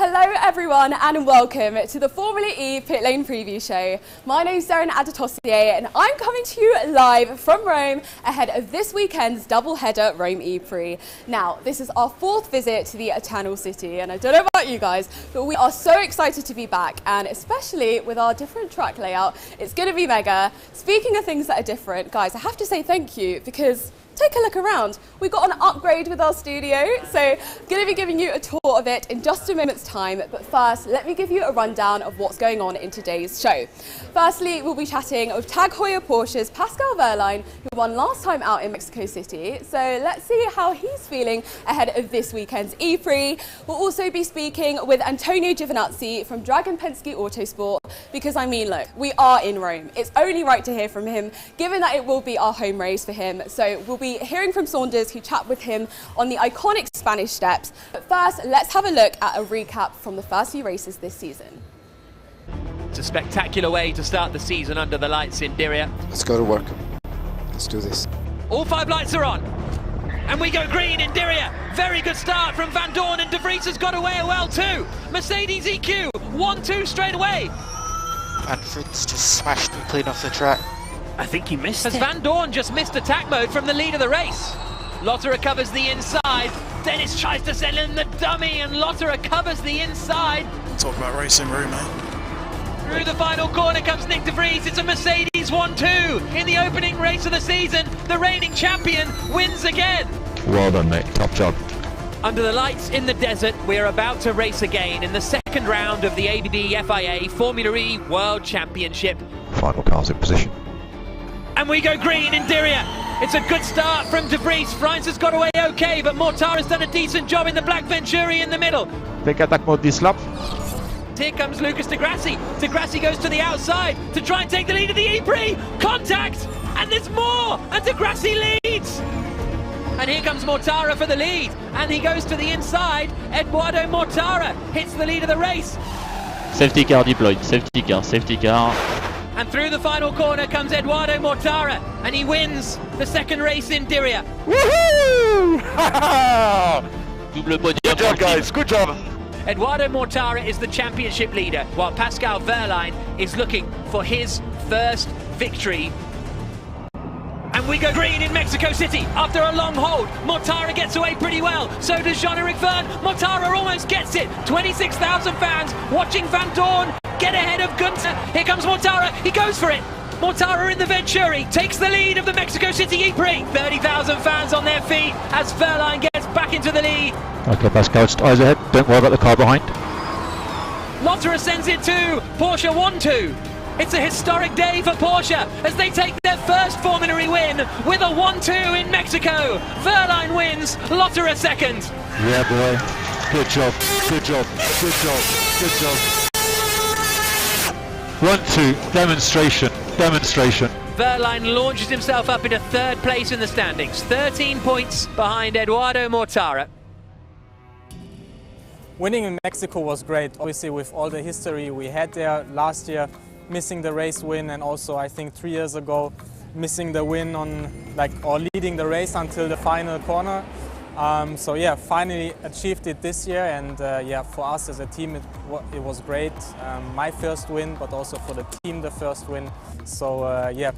Hello everyone and welcome to the Formula E Pit Lane Preview Show. My name's Derin Adetosoye and I'm coming to you live from Rome ahead of this weekend's double-header Rome E-Prix. Now, this is our fourth visit to the Eternal City and I don't know about you guys, but we are so excited to be back, and especially with our different track layout, it's going to be mega. Speaking of things that are different, guys, I have to say thank you because take a look around. We've got an upgrade with our studio, so I'm going to be giving you a tour of it in just a moment's time. But first, let me give you a rundown of what's going on in today's show. Firstly, we'll be chatting with Tag Heuer Porsche's Pascal Wehrlein, who won last time out in Mexico City. So let's see how he's feeling ahead of this weekend's E-Prix. We'll also be speaking with Antonio Giovinazzi from Dragon Penske Autosport, because I mean, look, we are in Rome. It's only right to hear from him, given that it will be our home race for him. So we'll be hearing from Saunders, who chat with him on the iconic Spanish steps. But first, let's have a look at a recap from the first few races this season. It's a spectacular way to start the season under the lights in Diriyah. Let's go to work. Let's do this. All 5 lights are on. And we go green in Diriyah. Very good start from Van Dorn, and De Vries has got away well too. Mercedes EQ, 1-2 straight away. Van Fritz just smashed me clean off the track. I think he missed As it. Van Dorn just missed attack mode from the lead of the race. Lotterer covers the inside. Dennis tries to send in the dummy, and Lotterer covers the inside. Talk about racing room, mate. Through the final corner comes Nick De Vries. It's a Mercedes 1-2 in the opening race of the season. The reigning champion wins again. Well done, mate. Top job. Under the lights in the desert, we're about to race again in the second round of the ABD FIA Formula E World Championship. Final car's in position. And we go green in Diriyah. It's a good start from De Vries. Freins has got away okay, but Mortara's done a decent job in the black Venturi in the middle. Take attack mode this lap. Here comes Lucas de Grassi. De Grassi goes to the outside to try and take the lead of the E-Prix. Contact! And there's more! And de Grassi leads! And here comes Mortara for the lead. And he goes to the inside. Eduardo Mortara hits the lead of the race. Safety car deployed, safety car. And through the final corner comes Eduardo Mortara, and he wins the second race in Diriyah. Woohoo! Double podium. Good job, guys. Good job. Eduardo Mortara is the championship leader, while Pascal Wehrlein is looking for his first victory. And we go green in Mexico City after a long hold. Mortara gets away pretty well. So does Jean-Eric Verne. Mortara almost gets it. 26,000 fans watching Van Dorn get ahead of Gunther. Here comes Mortara. He goes for it. Mortara in the Venturi takes the lead of the Mexico City E-Prix. 30,000 fans on their feet as Wehrlein gets back into the lead. Okay, Pascal, just eyes ahead. Don't worry about the car behind. Lotterer sends it to Porsche 1-2. It's a historic day for Porsche as they take their first Formula E win with a 1-2 in Mexico. Wehrlein wins, Lotterer second. Yeah, boy. Good job. Good job. Good job. Good job. 1-2. Demonstration. Demonstration. Wehrlein launches himself up into third place in the standings, 13 points behind Eduardo Mortara. Winning in Mexico was great, obviously with all the history we had there last year, missing the race win, and also I think 3 years ago missing the win on or leading the race until the final corner. So yeah, finally achieved it this year, and yeah, for us as a team it was great. My first win, but also for the team the first win. So yeah,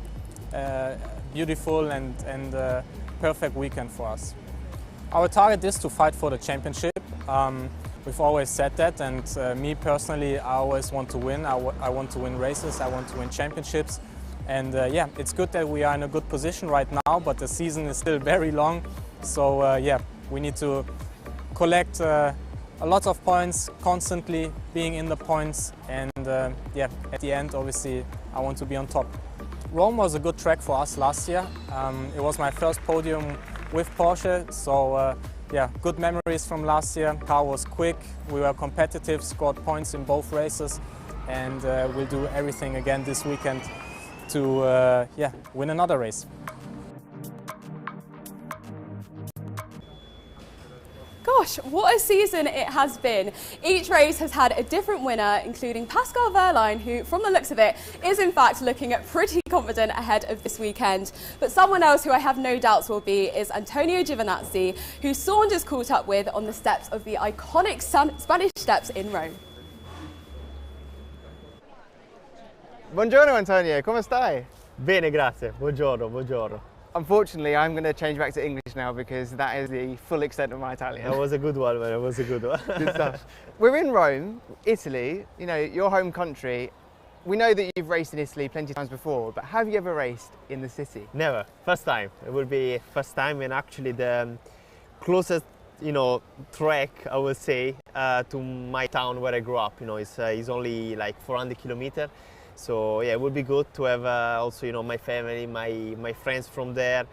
beautiful and perfect weekend for us. Our target is to fight for the championship. We've always said that, and me personally, I always want to win. I want to win races, I want to win championships. And yeah, it's good that we are in a good position right now, but the season is still very long. So yeah, we need to collect a lot of points, constantly being in the points. And yeah, at the end, obviously, I want to be on top. Rome was a good track for us last year. It was my first podium with Porsche, so yeah, good memories from last year. Car was quick, we were competitive, scored points in both races, and we'll do everything again this weekend to yeah, win another race. Gosh, what a season it has been. Each race has had a different winner, including Pascal Wehrlein, who, from the looks of it, is in fact looking pretty confident ahead of this weekend. But someone else who I have no doubts will be is Antonio Giovinazzi, who Saunders caught up with on the steps of the iconic Spanish steps in Rome. Buongiorno Antonio, come stai? Bene, grazie. Buongiorno, buongiorno. Unfortunately, I'm going to change back to English now because that is the full extent of my Italian. That was a good one, man. It was a good one. Good stuff. We're in Rome, Italy, you know, your home country. We know that you've raced in Italy plenty of times before, but have you ever raced in the city? Never. First time. It will be first time, and actually the closest, you know, track, I would say, to my town where I grew up, you know, is only like 400 kilometers. So yeah, it would be good to have also, you know, my family, my friends from there,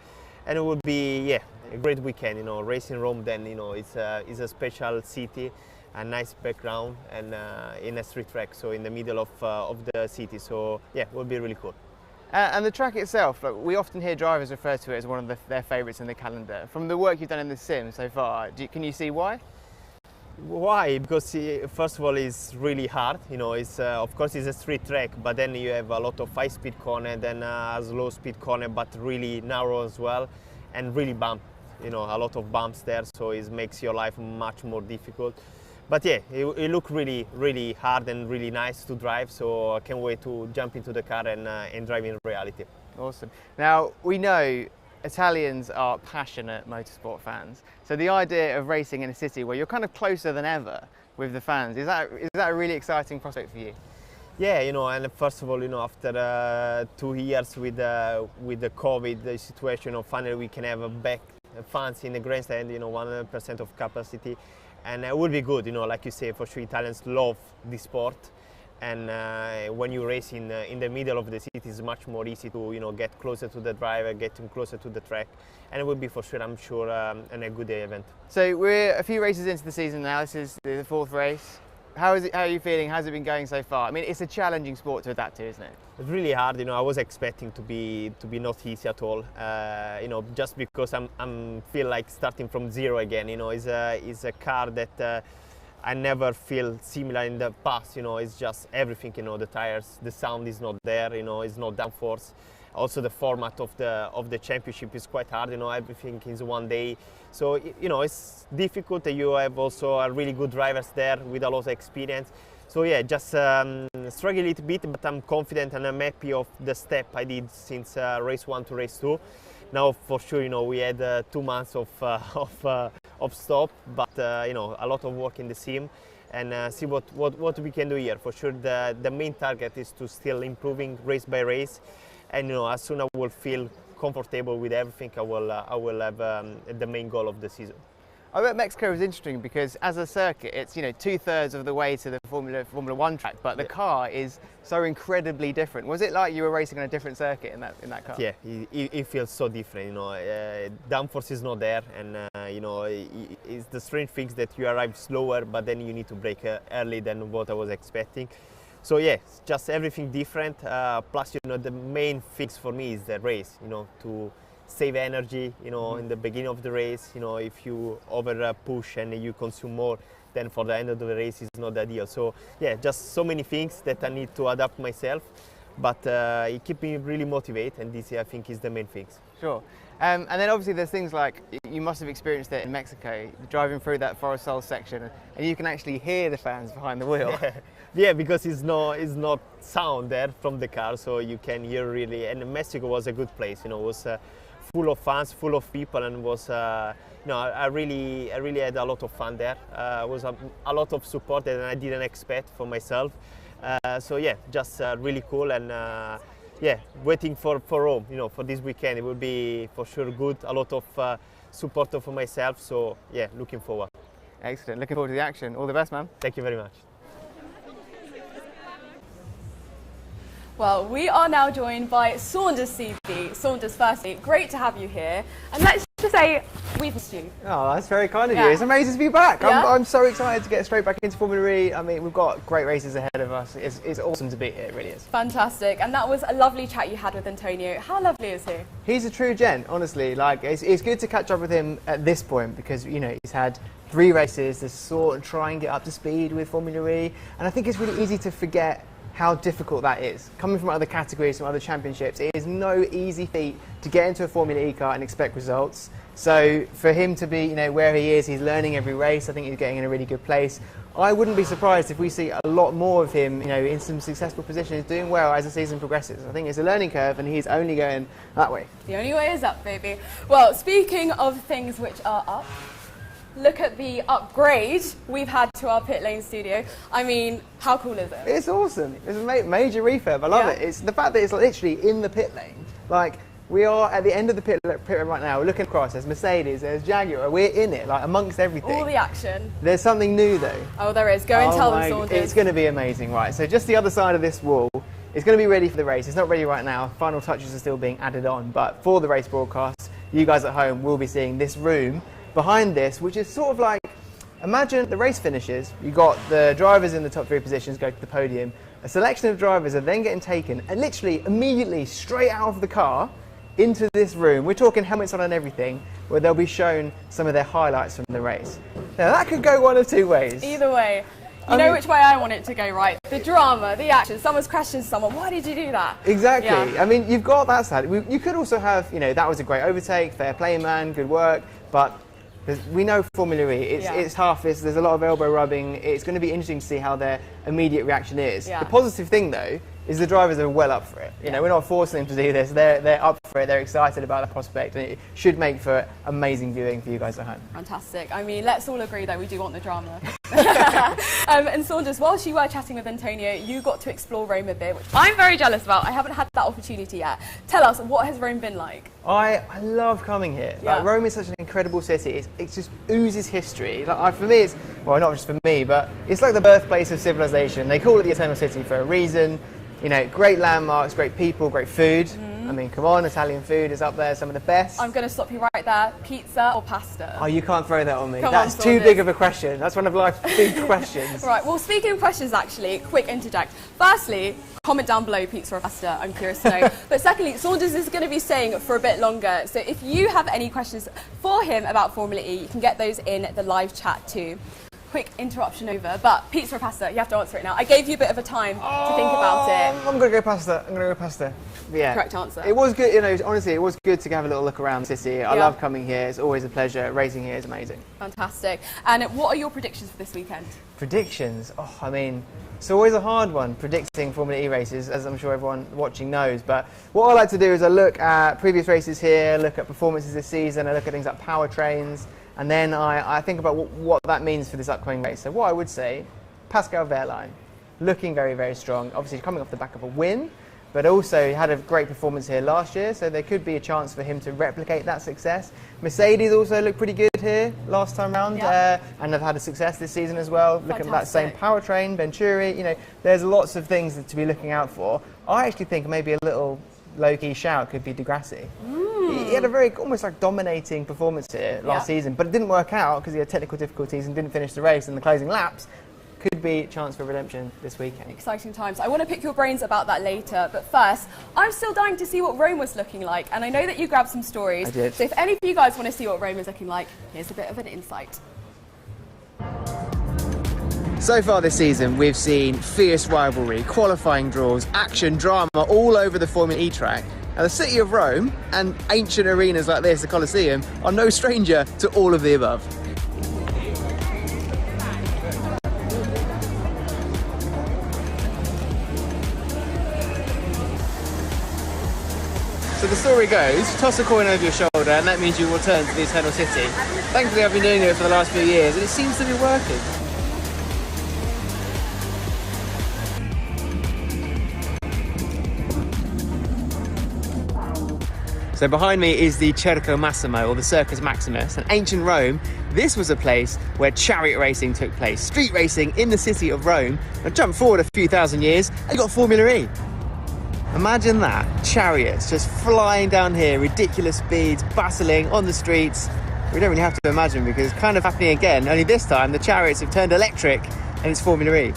and it would be a great weekend. You know, racing Rome. Then you know it's a special city, a nice background, and in a street track, so in the middle of the city. So yeah, it would be really cool. And the track itself, like, we often hear drivers refer to it as one of their favourites in the calendar. From the work you've done in the sim so far, can you see why? Why? Because first of all, it's really hard. You know, it's of course it's a street track, but then you have a lot of high-speed corner, then a slow-speed corner, but really narrow as well, and really bump. You know, a lot of bumps there, so it makes your life much more difficult. But yeah, it looked really hard and really nice to drive. So I can't wait to jump into the car and drive in reality. Awesome. Now we know Italians are passionate motorsport fans, so the idea of racing in a city where you're kind of closer than ever with the fans, is that a really exciting prospect for you? Yeah, you know, and first of all, you know, after 2 years with the COVID situation, you know, finally we can have back fans in the grandstand, you know, 100% of capacity, and it would be good, you know, like you say, for sure Italians love this sport. And when you race in the middle of the city, it's much more easy to, you know, get closer to the driver, getting closer to the track, and it will be for sure, I'm sure, a good event. So we're a few races into the season now. This is the fourth race. How are you feeling? How's it been going so far? I mean, it's a challenging sport to adapt to, isn't it? It's really hard. You know, I was expecting to be not easy at all. You know, just because I'm feel like starting from zero again. You know, it's a car that. I never feel similar in the past, you know, it's just everything, you know, the tires, the sound is not there, you know, it's not downforce. Also the format of the championship is quite hard, you know, everything is one day. So, you know, it's difficult. You have also really good drivers there with a lot of experience. So yeah, just struggle a little bit, but I'm confident and I'm happy of the step I did since race 1 to race 2. Now, for sure, you know, we had 2 months of stop, but you know, a lot of work in the sim, and see what we can do here. For sure, the main target is to still improving race by race, and you know, as soon as I will feel comfortable with everything, I will have the main goal of the season. I bet Mexico was interesting because as a circuit, it's, you know, 2/3 of the way to the Formula 1 track, but the car is so incredibly different. Was it like you were racing on a different circuit in that car? Yeah, it feels so different. You know, downforce is not there, and you know, it's the strange things that you arrive slower, but then you need to brake early than what I was expecting. So yeah, just everything different. Plus, you know, the main fix for me is the race. You know, to save energy, you know, in the beginning of the race. You know, if you over push and you consume more, then for the end of the race is not ideal. So yeah, just so many things that I need to adapt myself, but it keeps me really motivated, and this I think is the main things. Sure. And then obviously there's things like, you must have experienced it in Mexico, driving through that Forest section, and you can actually hear the fans behind the wheel. Yeah, because it's not sound there from the car, so you can hear really. And Mexico was a good place, you know, it was full of fans, full of people, and was you know, I really had a lot of fun there. It was a lot of support that I didn't expect for myself. So yeah, just really cool, and yeah, waiting for Rome, you know, for this weekend. It will be for sure good, a lot of support for myself. So yeah, looking forward. Excellent, looking forward to the action. All the best, man. Thank you very much. Well, we are now joined by Saunders CB. Saunders, firstly, great to have you here. And let's just say we've missed you. Oh, that's very kind of you. It's amazing to be back. Yeah? I'm so excited to get straight back into Formula E. I mean, we've got great races ahead of us. It's awesome to be here, it really is. Fantastic. And that was a lovely chat you had with Antonio. How lovely is he? He's a true gent, honestly. Like, it's good to catch up with him at this point because, you know, 3 races to sort of try and get up to speed with Formula E, and I think it's really easy to forget how difficult that is. Coming from other categories, from other championships, it is no easy feat to get into a Formula E car and expect results. So for him to be, where he is, he's learning every race. I think he's getting in a really good place. I wouldn't be surprised if we see a lot more of him, in some successful positions, doing well as the season progresses. I think it's a learning curve, and he's only going that way. The only way is up, baby. Well, speaking of things which are up, look at the upgrade we've had to our pit lane studio. I mean, how cool is it? It's awesome. It's a major refurb. I love it. It's the fact that it's literally in the pit lane. Like, we are at the end of the pit lane right now. We're looking across. There's Mercedes, there's Jaguar. We're in it, like amongst everything. All the action. There's something new though. Oh, there is. Go and tell them, Saunders. It's going to be amazing, right? So just the other side of this wall is going to be ready for the race. It's not ready right now. Final touches are still being added on. But for the race broadcast, you guys at home will be seeing this room behind this, which is sort of like, imagine the race finishes. You got the drivers in the top 3 positions go to the podium. A selection of drivers are then getting taken and literally immediately straight out of the car into this room. We're talking helmets on and everything, where they'll be shown some of their highlights from the race. Now that could go one of 2 ways. Either way. You know which way I want it to go, right? The drama, the action. Someone's crashed into someone. Why did you do that? Exactly. Yeah. I mean, you've got that side. You could also have, that was a great overtake, fair play, man, good work. But we know Formula E, it's half this, there's a lot of elbow rubbing. It's going to be interesting to see how their immediate reaction is. Yeah. The positive thing, though, is the drivers are well up for it. We're not forcing them to do this. They're up for it. They're excited about the prospect, and it should make for amazing viewing for you guys at home. Fantastic. I mean, let's all agree, though, we do want the drama. And Saunders, whilst you were chatting with Antonio, you got to explore Rome a bit, which I'm very jealous about. I haven't had that opportunity yet. Tell us, what has Rome been like? I love coming here. Yeah. Like, Rome is such an incredible city. It just oozes history. Like, for me, it's, well, not just for me, but it's like the birthplace of civilization. They call it the Eternal City for a reason. Great landmarks, great people, great food. I mean, come on, Italian food is up there, some of the best. I'm going to stop you right there. Pizza or pasta? Oh, you can't throw that on me. Come That's on, too Saunders. big of a question. That's one of life's big questions. Right, well, speaking of questions, actually, quick interject. Firstly, comment down below, pizza or pasta, I'm curious to know. But secondly, Saunders is going to be staying for a bit longer. So if you have any questions for him about Formula E, you can get those in the live chat too. Quick interruption over, but pizza or pasta, you have to answer it now. I gave you a bit of a time to think about it. I'm going to go pasta. Yeah. Correct answer. It was good, honestly, it was good to have a little look around the city. I love coming here. It's always a pleasure. Racing here is amazing. Fantastic. And what are your predictions for this weekend? Predictions? Oh, I mean, it's always a hard one, predicting Formula E races, as I'm sure everyone watching knows. But what I like to do is I look at previous races here, look at performances this season, I look at things like powertrains, and then I think about what that means for this upcoming race. So what I would say, Pascal Wehrlein, looking very, very strong. Obviously coming off the back of a win, but also he had a great performance here last year, so there could be a chance for him to replicate that success. Mercedes also looked pretty good here last time round, and have had a success this season as well. Looking at that same powertrain, Venturi, there's lots of things to be looking out for. I actually think maybe a little low-key shout could be Degrassi. He had a very almost like dominating performance here last season, but it didn't work out because he had technical difficulties and didn't finish the race in the closing laps. Could be a chance for redemption this weekend. Exciting times. I want to pick your brains about that later, but first, I'm still dying to see what Rome was looking like, and I know that you grabbed some stories. I did. So if any of you guys want to see what Rome is looking like, here's a bit of an insight. So far this season, we've seen fierce rivalry, qualifying draws, action, drama all over the Formula E track. And the city of Rome and ancient arenas like this, the Colosseum, are no stranger to all of the above. So the story goes, toss a coin over your shoulder and that means you will return to the Eternal City. Thankfully I've been doing it for the last few years and it seems to be working. So behind me is the Circo Massimo, or the Circus Maximus. In ancient Rome, this was a place where chariot racing took place, street racing in the city of Rome. Now jump forward a few thousand years, and you got Formula E. Imagine that, chariots just flying down here, ridiculous speeds, bustling on the streets. We don't really have to imagine because it's kind of happening again, only this time the chariots have turned electric and it's Formula E.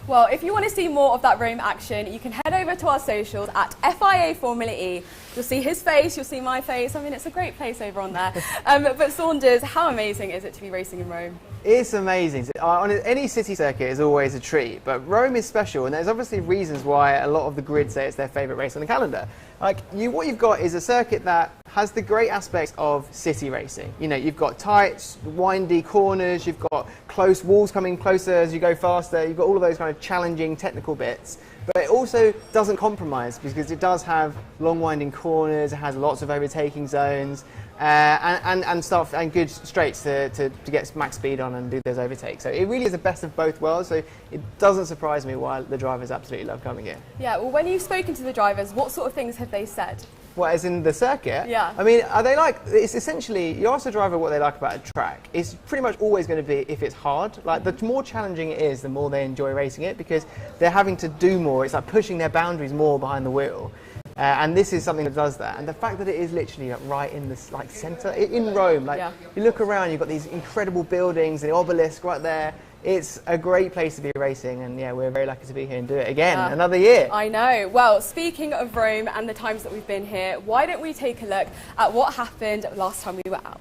Well, if you want to see more of that Rome action, you can head over to our socials at FIA Formula E. You'll see his face, you'll see my face. I mean, it's a great place over on there. But Saunders, how amazing is it to be racing in Rome? It's amazing. On any city circuit is always a treat, but Rome is special, and there's obviously reasons why a lot of the grid say it's their favourite race on the calendar. Like, what you've got is a circuit that has the great aspects of city racing. You know, you've got tight, windy corners, you've got close walls coming closer as you go faster, you've got all of those kind of challenging technical bits. But it also doesn't compromise because it does have long winding corners, it has lots of overtaking zones, and good straights to get max speed on and do those overtakes. So it really is the best of both worlds. So it doesn't surprise me why the drivers absolutely love coming here. Yeah, well, when you've spoken to the drivers, what sort of things have they said? What, as in the circuit? Yeah. I mean, are they like, it's essentially, you ask the driver what they like about a track, it's pretty much always going to be if it's hard. Like, the more challenging it is, the more they enjoy racing it because they're having to do more. It's like pushing their boundaries more behind the wheel. And this is something that does that. And the fact that it is literally like, right in the centre, in Rome, you look around, you've got these incredible buildings, the obelisk right there. It's a great place to be racing, and yeah, we're very lucky to be here and do it again, another year. I know. Well, speaking of Rome and the times that we've been here, why don't we take a look at what happened last time we were out?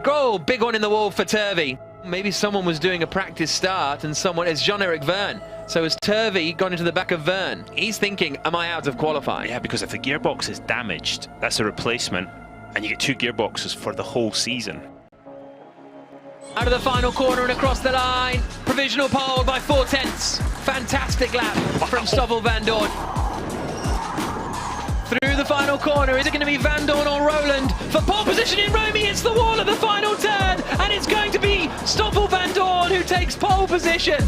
Goal, big one in the wall for Turvey. Maybe someone was doing a practice start and someone, it's Jean-Eric Verne. So has Turvey gone into the back of Verne? He's thinking, am I out of qualifying? Yeah, because if the gearbox is damaged, that's a replacement, and you get 2 gearboxes for the whole season. Out of the final corner and across the line. Provisional pole by 4/10. Fantastic lap from Stoffel Vandoorne. Through the final corner, is it going to be Vandoorne or Rowland? For pole position in Rome, he hits the wall at the final turn, and it's going to be Stoffel Vandoorne who takes pole position.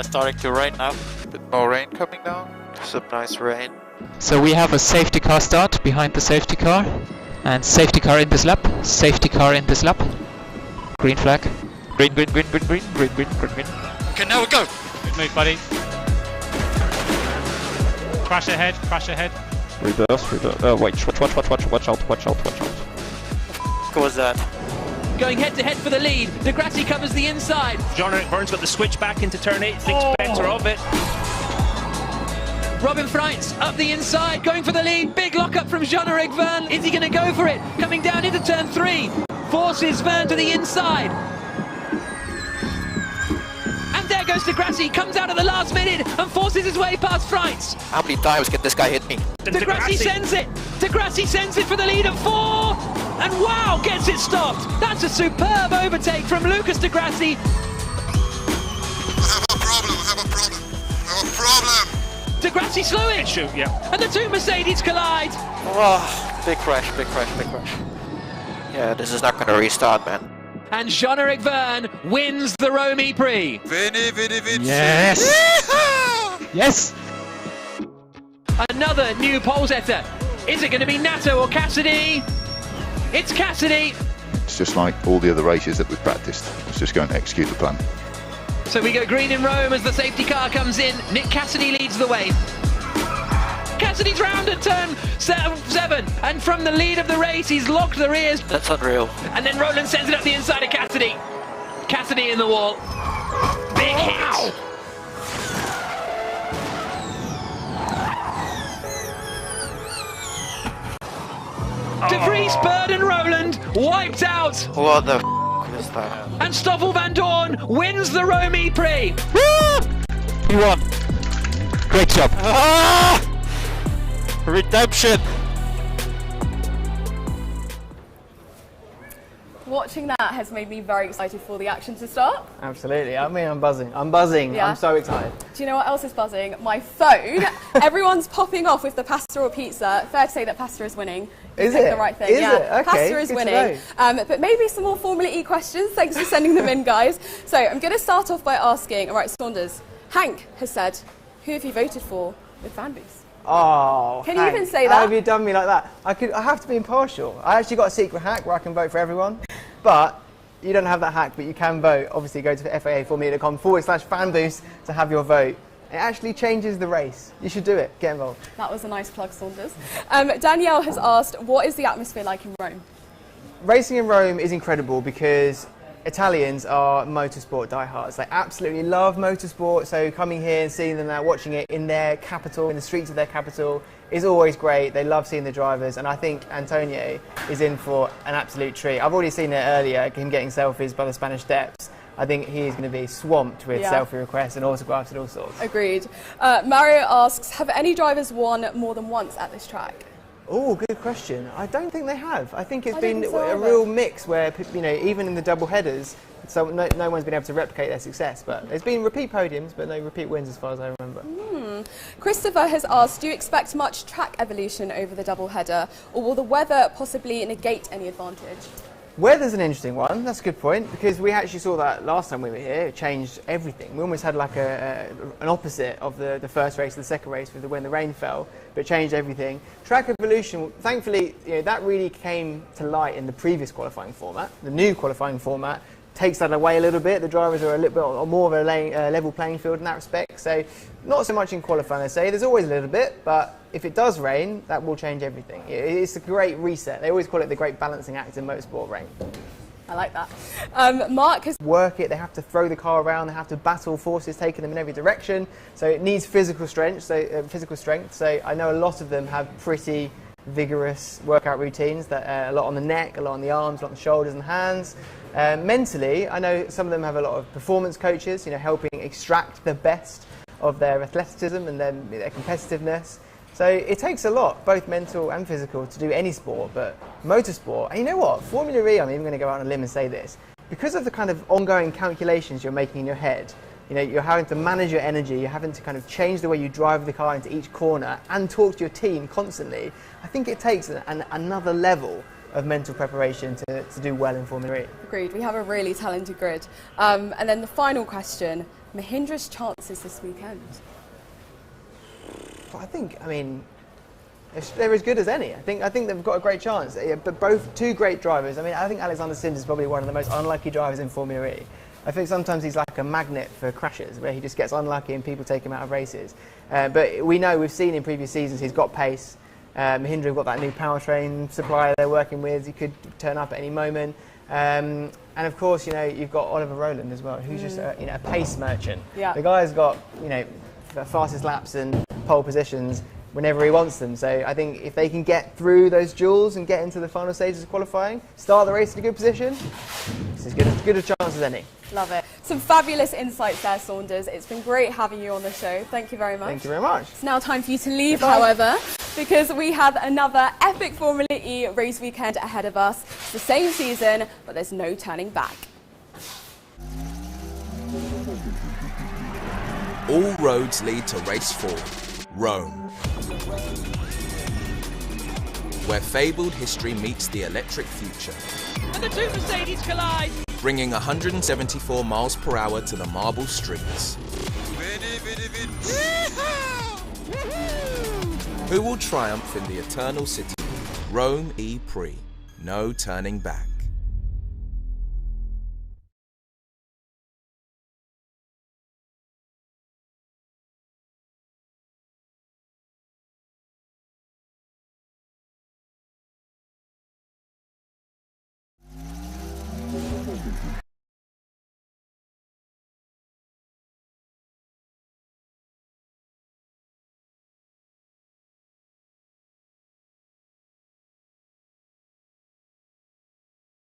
Starting to rain now. A bit more rain coming down. Some nice rain. So we have a safety car start behind the safety car. And safety car in this lap, safety car in this lap. Green flag. Green, green, green, green, green, green, green, green, green. Okay, now we go. Good move, buddy. Crash ahead, crash ahead. Reverse, reverse. Wait, watch out. What was that? Going head to head for the lead. De Grassi covers the inside. Jean-Eric Verne's got the switch back into turn 8, thinks better of it. Robin Freitz up the inside, going for the lead. Big lock-up from Jean-Eric Verne. Is he going to go for it? Coming down into turn 3. Forces Verne to the inside. And there goes De Grassi. Comes out at the last minute and forces his way past Freitz. How many times can this guy hit me? De Grassi sends it. De Grassi sends it for the lead of 4. And wow, gets it stopped. That's a superb overtake from Lucas De Grassi. I have a problem. De Grassi slowing. Shoot, yeah. And the 2 Mercedes collide. Oh, big crash. Yeah, this is not going to restart, man. And Jean-Eric Verne wins the Rome Prix. Vini. Yes! Yes! Another new pole setter. Is it going to be Nato or Cassidy? It's Cassidy. It's just like all the other races that we've practiced. It's just going to execute the plan. So we go green in Rome as the safety car comes in. Nick Cassidy leads the way. Cassidy's round at turn 7, and from the lead of the race, he's locked the rears. That's unreal. And then Rowland sends it up the inside of Cassidy. Cassidy in the wall. Big hit. De Vries, Bird and Rowland wiped out. What the f is that? And Stoffel Vandoorne wins the Rome Prix. He won. Great job. Redemption. Watching that has made me very excited for the action to start. Absolutely. I mean, I'm buzzing. Yeah. I'm so excited. Do you know what else is buzzing? My phone. Everyone's popping off with the pasta or pizza. Fair to say that pasta is winning. Is Picked it? the right thing. Is yeah. it? Okay, Pasta is good to winning. But maybe some more Formula E questions. Thanks for sending them in, guys. So I'm going to start off by asking, all right, Saunders, Hank has said, who have you voted for with Van Boos? Oh, Can you Hank, even say how that? have you done me like that? I have to be impartial. I actually got a secret hack where I can vote for everyone, but you don't have that hack, but you can vote. Obviously, go to FIAFormula.com/fanboost to have your vote. It actually changes the race. You should do it. Get involved. That was a nice plug, Saunders. Danielle has asked, what is the atmosphere like in Rome? racing in Rome is incredible because Italians are motorsport diehards. They absolutely love motorsport, so coming here and seeing them now, watching it in their capital, in the streets of their capital, is always great. They love seeing the drivers, and I think Antonio is in for an absolute treat. I've already seen it earlier, him getting selfies by the Spanish Steps. I think he is going to be swamped with selfie requests and autographs and all sorts. Agreed. Mario asks, have any drivers won more than once at this track? Oh, good question. I don't think they have. I think it's been a real mix where, you know, even in the double headers, so no one's been able to replicate their success. But there's been repeat podiums, but no repeat wins as far as I remember. Christopher has asked, do you expect much track evolution over the double header, or will the weather possibly negate any advantage? Weather's an interesting one. That's a good point, because we actually saw that last time we were here. It changed everything. We almost had like an opposite of the first race to the second race when the rain fell, but it changed everything. Track evolution, thankfully, you know, that really came to light in the previous qualifying format. The new qualifying format takes that away a little bit. The drivers are a little bit more of a level playing field in that respect. So not so much in qualifying, I say. There's always a little bit, but if it does rain, that will change everything. It's a great reset. They always call it the great balancing act in motorsport, rain. I like that. Mark has... Work it, they have to throw the car around, they have to battle forces taking them in every direction. So it needs physical strength. So I know a lot of them have pretty vigorous workout routines, that a lot on the neck, a lot on the arms, a lot on the shoulders and hands. Mentally, I know some of them have a lot of performance coaches, you know, helping extract the best of their athleticism and their competitiveness. So it takes a lot, both mental and physical, to do any sport, but motorsport, and you know what, Formula E, I'm even going to go out on a limb and say this, because of the kind of ongoing calculations you're making in your head, you know, you're having to manage your energy, you're having to kind of change the way you drive the car into each corner and talk to your team constantly. I think it takes another level of mental preparation to do well in Formula E. Agreed, we have a really talented grid. And then the final question, Mahindra's chances this weekend? I mean, they're as good as any. I think they've got a great chance. But both two great drivers. I mean, I think Alexander Sims is probably one of the most unlucky drivers in Formula E. I think sometimes he's like a magnet for crashes, where he just gets unlucky and people take him out of races. But we've seen in previous seasons he's got pace. Mahindra have got that new powertrain supplier they're working with. He could turn up at any moment. And of course, you know, you've got Oliver Rowland as well, who's just a pace merchant. Yeah. The guy's got, you know, the fastest laps and pole positions whenever he wants them. So I think if they can get through those duels and get into the final stages of qualifying, start the race in a good position, it's as good a chance as any. Love it. Some fabulous insights there, Saunders. It's been great having you on the show. Thank you very much. Thank you very much. It's now time for you to leave, however, because we have another epic Formula E race weekend ahead of us. It's the same season, but there's no turning back. All roads lead to race 4, Rome, where fabled history meets the electric future. And the two Mercedes collide. Bringing 174 miles per hour to the marble streets. Who will triumph in the eternal city? Rome E Prix. No turning back.